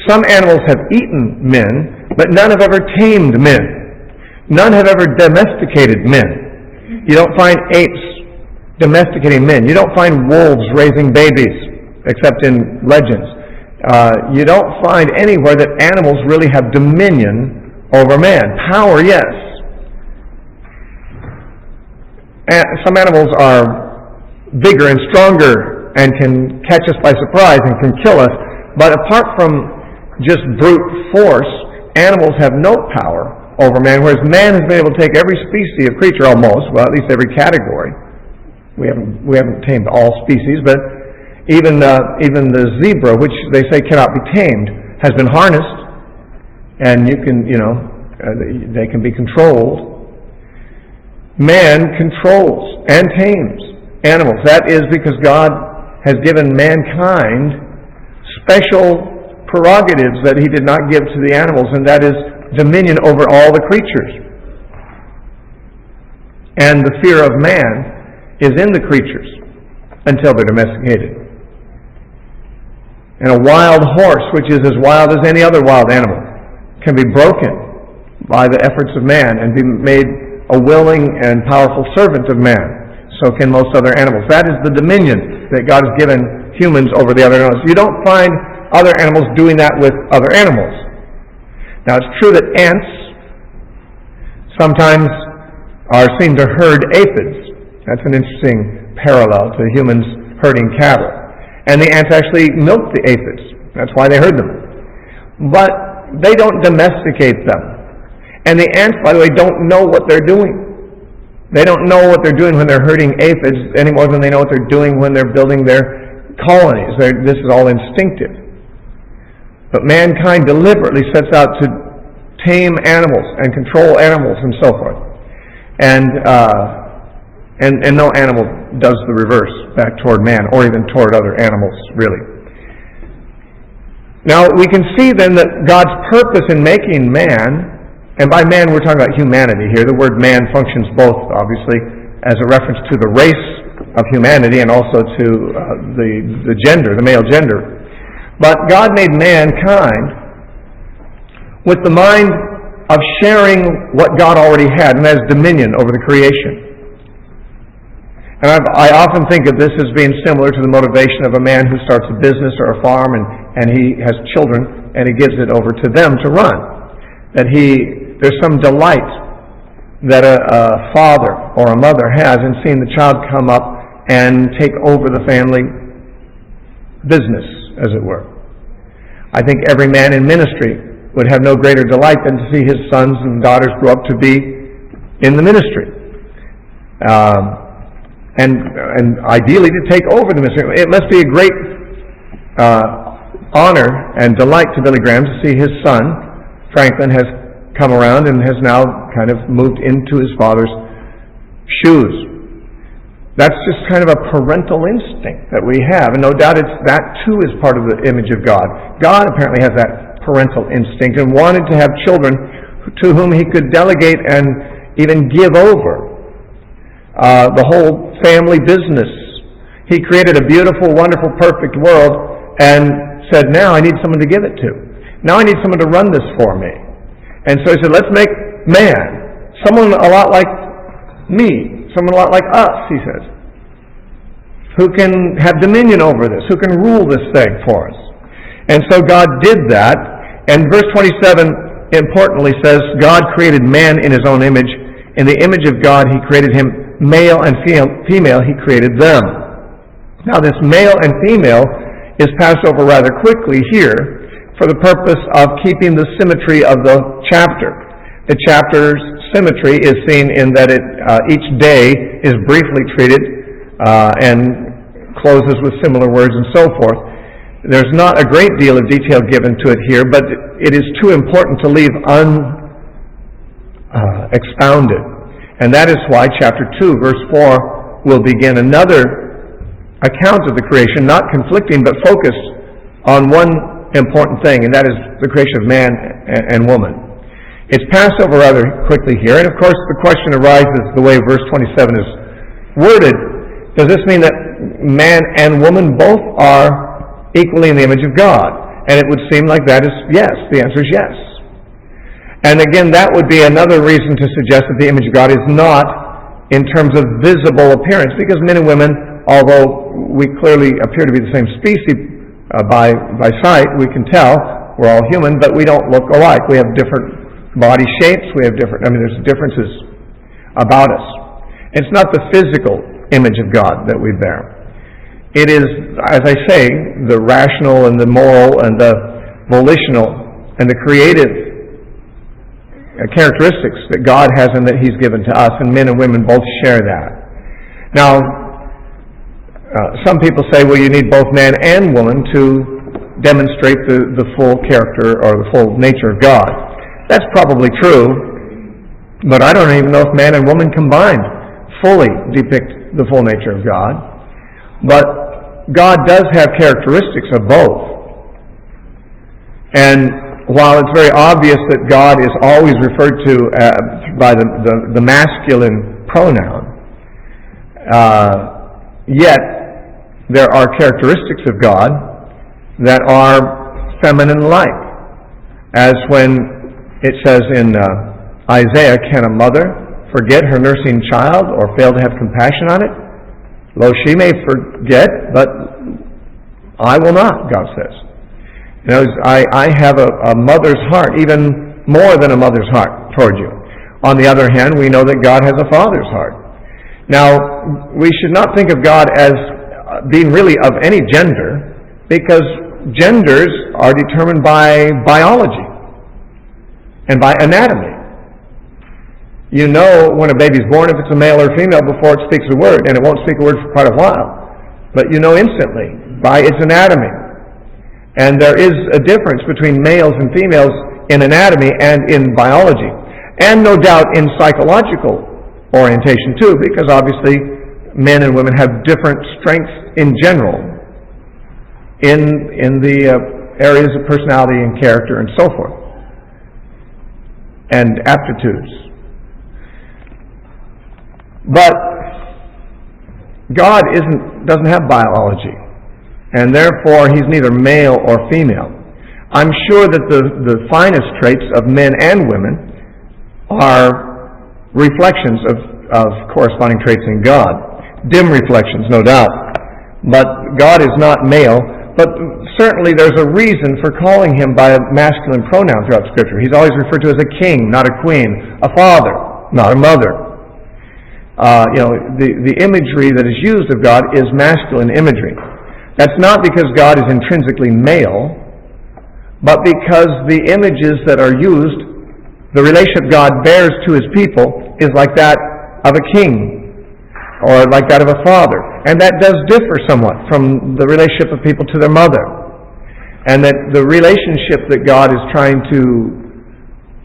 Some animals have eaten men, but none have ever tamed men. None have ever domesticated men. You don't find apes domesticating men. You don't find wolves raising babies, except in legends. You don't find anywhere that animals really have dominion over man. Power, yes. Some animals are bigger and stronger and can catch us by surprise and can kill us. But apart from just brute force, animals have no power over man, whereas man has been able to take every species of creature almost, well, at least every category. We haven't tamed all species, but even the zebra, which they say cannot be tamed, has been harnessed, and they can be controlled. Man controls and tames animals. That is because God has given mankind special prerogatives that He did not give to the animals, and that is dominion over all the creatures. And the fear of man is in the creatures until they're domesticated. And a wild horse, which is as wild as any other wild animal, can be broken by the efforts of man and be made a willing and powerful servant of man. So can most other animals. That is the dominion that God has given humans over the other animals. You don't find other animals doing that with other animals. Now, it's true that ants sometimes are seen to herd aphids. That's an interesting parallel to humans herding cattle. And the ants actually milk the aphids. That's why they herd them. But they don't domesticate them. And the ants, by the way, don't know what they're doing. They don't know what they're doing when they're herding aphids any more than they know what they're doing when they're building their colonies. This is all instinctive. But mankind deliberately sets out to tame animals and control animals and so forth. And no animal does the reverse back toward man or even toward other animals, really. Now, we can see then that God's purpose in making man, and by man we're talking about humanity here. The word man functions both, obviously, as a reference to the race of humanity and also to the gender, the male gender. But God made mankind with the mind of sharing what God already had, and that is dominion over the creation. And I often think of this as being similar to the motivation of a man who starts a business or a farm and he has children and he gives it over to them to run. That there's some delight that a father or a mother has in seeing the child come up and take over the family business, as it were. I think every man in ministry would have no greater delight than to see his sons and daughters grow up to be in the ministry. And ideally to take over the ministry. It must be a great honor and delight to Billy Graham to see his son, Franklin, has come around and has now kind of moved into his father's shoes. That's just kind of a parental instinct that we have. And no doubt that too is part of the image of God. God apparently has that parental instinct and wanted to have children to whom He could delegate and even give over the whole family business. He created a beautiful, wonderful, perfect world and said, now I need someone to give it to. Now I need someone to run this for me. And so He said, let's make man, someone a lot like me, someone a lot like us, He says, who can have dominion over this, who can rule this thing for us. And so God did that. And verse 27 importantly says, God created man in His own image. In the image of God He created him. Male and female, He created them. Now this male and female is passed over rather quickly here for the purpose of keeping the symmetry of the chapter. The chapter's symmetry is seen in that each day is briefly treated and closes with similar words and so forth. There's not a great deal of detail given to it here, but it is too important to leave unexpounded. And that is why chapter 2, verse 4, will begin another account of the creation, not conflicting, but focused on one important thing, and that is the creation of man and woman. It's passed over rather quickly here, and of course the question arises the way verse 27 is worded. Does this mean that man and woman both are equally in the image of God? And it would seem like that is yes. The answer is yes. And again, that would be another reason to suggest that the image of God is not in terms of visible appearance, because men and women, although we clearly appear to be the same species by sight, we can tell we're all human, but we don't look alike. We have different body shapes, there's differences about us. It's not the physical image of God that we bear. It is, as I say, the rational and the moral and the volitional and the creative characteristics that God has and that He's given to us, and men and women both share that. Now, some people say, well, you need both man and woman to demonstrate the full character or the full nature of God. That's probably true, but I don't even know if man and woman combined fully depict the full nature of God. But God does have characteristics of both. And while it's very obvious that God is always referred to by the masculine pronoun, yet there are characteristics of God that are feminine-like, as when it says in Isaiah, "Can a mother forget her nursing child or fail to have compassion on it? Lo, she may forget, but I will not," God says. You know, I have a mother's heart, even more than a mother's heart toward you. On the other hand, we know that God has a father's heart. Now, we should not think of God as being really of any gender, because genders are determined by biology and by anatomy. You know when a baby's born if it's a male or female before it speaks a word, and it won't speak a word for quite a while. But you know instantly by its anatomy. And there is a difference between males and females in anatomy and in biology. And no doubt in psychological orientation too, because obviously men and women have different strengths in general in the areas of personality and character and so forth, and aptitudes. But God doesn't have biology, and therefore He's neither male or female. I'm sure that the finest traits of men and women are reflections of corresponding traits in God. Dim reflections, no doubt. But God is not male, but certainly there's a reason for calling Him by a masculine pronoun throughout Scripture. He's always referred to as a king, not a queen, a father, not a mother. The imagery that is used of God is masculine imagery. That's not because God is intrinsically male, but because the images that are used, the relationship God bears to His people is like that of a king, or like that of a father. And that does differ somewhat from the relationship of people to their mother. And that the relationship that God is trying to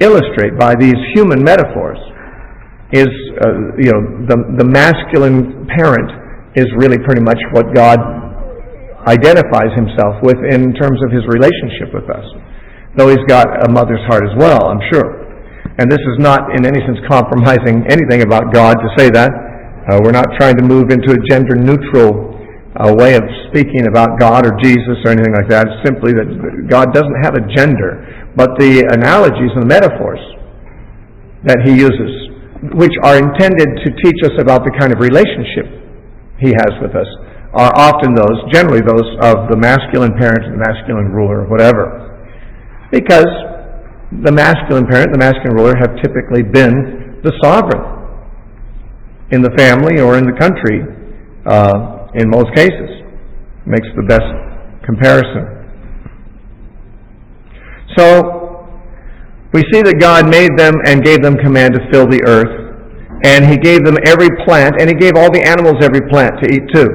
illustrate by these human metaphors is, the masculine parent is really pretty much what God identifies Himself with in terms of His relationship with us. Though He's got a mother's heart as well, I'm sure. And this is not in any sense compromising anything about God to say that. We're not trying to move into a gender-neutral way of speaking about God or Jesus or anything like that. It's simply that God doesn't have a gender. But the analogies and the metaphors that He uses, which are intended to teach us about the kind of relationship He has with us, are often generally those of the masculine parent and the masculine ruler or whatever. Because the masculine parent and the masculine ruler have typically been the sovereign in the family or in the country, in most cases. Makes the best comparison. So, we see that God made them and gave them command to fill the earth, and He gave them every plant, and He gave all the animals every plant to eat too.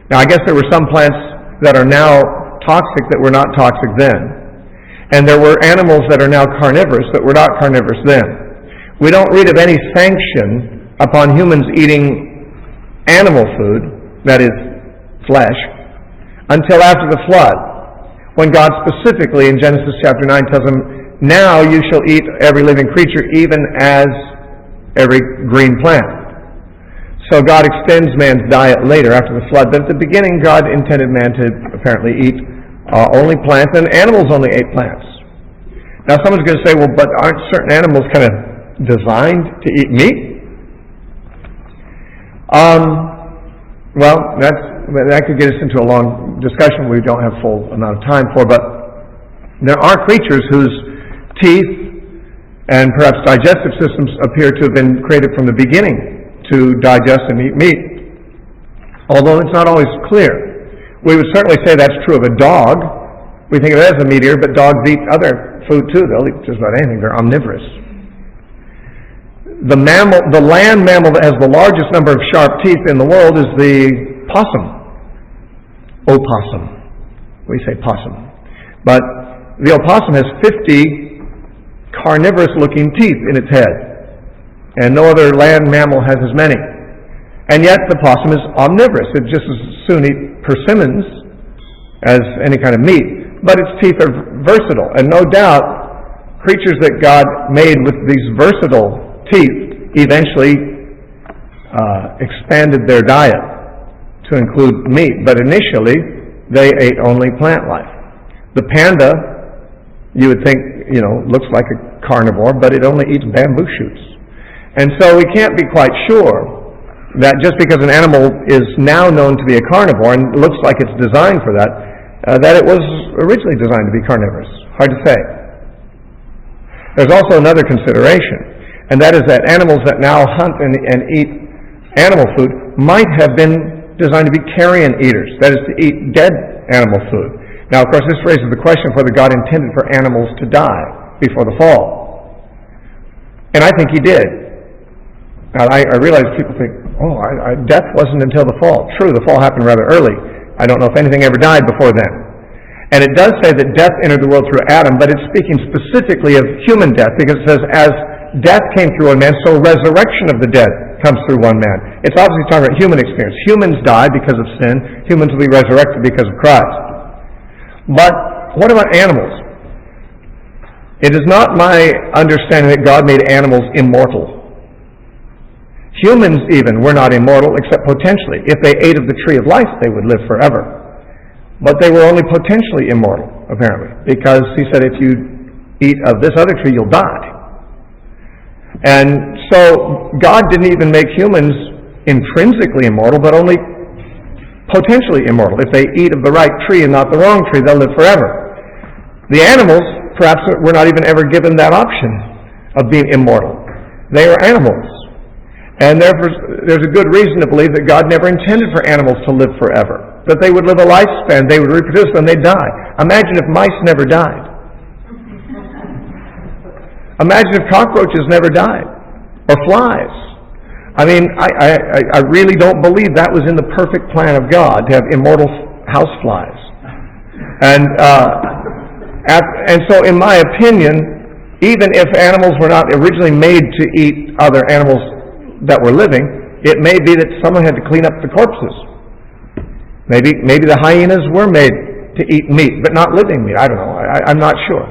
Now, I guess there were some plants that are now toxic that were not toxic then. And there were animals that are now carnivorous that were not carnivorous then. We don't read of any sanction upon humans eating animal food, that is, flesh, until after the flood, when God specifically in Genesis chapter 9 tells them, now you shall eat every living creature, even as every green plant. So God extends man's diet later after the flood, but at the beginning God intended man to apparently eat only plants, and animals only ate plants. Now someone's going to say, well, but aren't certain animals kind of designed to eat meat? Well, that could get us into a long discussion we don't have full amount of time for, but there are creatures whose teeth and perhaps digestive systems appear to have been created from the beginning to digest and eat meat, although it's not always clear. We would certainly say that's true of a dog. We think of it as a meat eater, but dogs eat other food too. They'll eat just about anything. They're omnivorous. The land mammal that has the largest number of sharp teeth in the world is the possum. Opossum. We say possum. But the opossum has 50 carnivorous-looking teeth in its head, and no other land mammal has as many. And yet the possum is omnivorous. It just as soon eat persimmons as any kind of meat, but its teeth are versatile. And no doubt, creatures that God made with these versatile teeth eventually expanded their diet to include meat, but initially they ate only plant life. The panda, you would think, looks like a carnivore, but it only eats bamboo shoots. And so we can't be quite sure that just because an animal is now known to be a carnivore and looks like it's designed for that, that it was originally designed to be carnivorous. Hard to say. There's also another consideration, and that is that animals that now hunt and eat animal food might have been designed to be carrion eaters, that is, to eat dead animal food. Now, of course, this raises the question of whether God intended for animals to die before the fall. And I think He did. Now, I realize people think, death wasn't until the fall. True, the fall happened rather early. I don't know if anything ever died before then. And it does say that death entered the world through Adam, but it's speaking specifically of human death, because it says, as death came through one man, so resurrection of the dead comes through one man. It's obviously talking about human experience. Humans die because of sin. Humans will be resurrected because of Christ. But what about animals? It is not my understanding that God made animals immortal. Humans even were not immortal except potentially. If they ate of the tree of life, they would live forever. But they were only potentially immortal, apparently, because He said if you eat of this other tree, you'll die. And so God didn't even make humans intrinsically immortal, but only potentially immortal. If they eat of the right tree and not the wrong tree, they'll live forever. The animals, perhaps, were not even ever given that option of being immortal. They are animals. And therefore, there's a good reason to believe that God never intended for animals to live forever. That they would live a lifespan, they would reproduce, and they'd die. Imagine if mice never died. Imagine if cockroaches never died. Or flies. I mean, I really don't believe that was in the perfect plan of God, to have immortal houseflies. And so, in my opinion, even if animals were not originally made to eat other animals that were living, it may be that someone had to clean up the corpses. Maybe the hyenas were made to eat meat, but not living meat. I don't know. I'm not sure.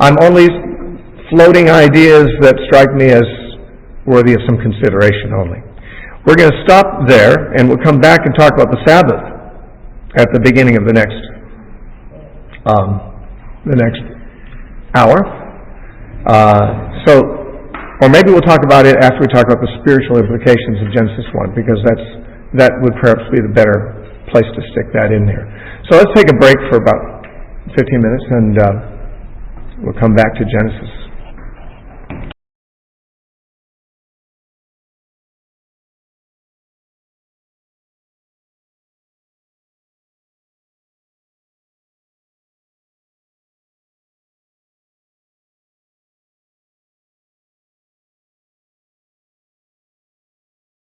I'm only floating ideas that strike me as worthy of some consideration only. We're going to stop there, and we'll come back and talk about the Sabbath at the beginning of the next hour. Or maybe we'll talk about it after we talk about the spiritual implications of Genesis 1, because that would perhaps be the better place to stick that in there. So let's take a break for about 15 minutes, and we'll come back to Genesis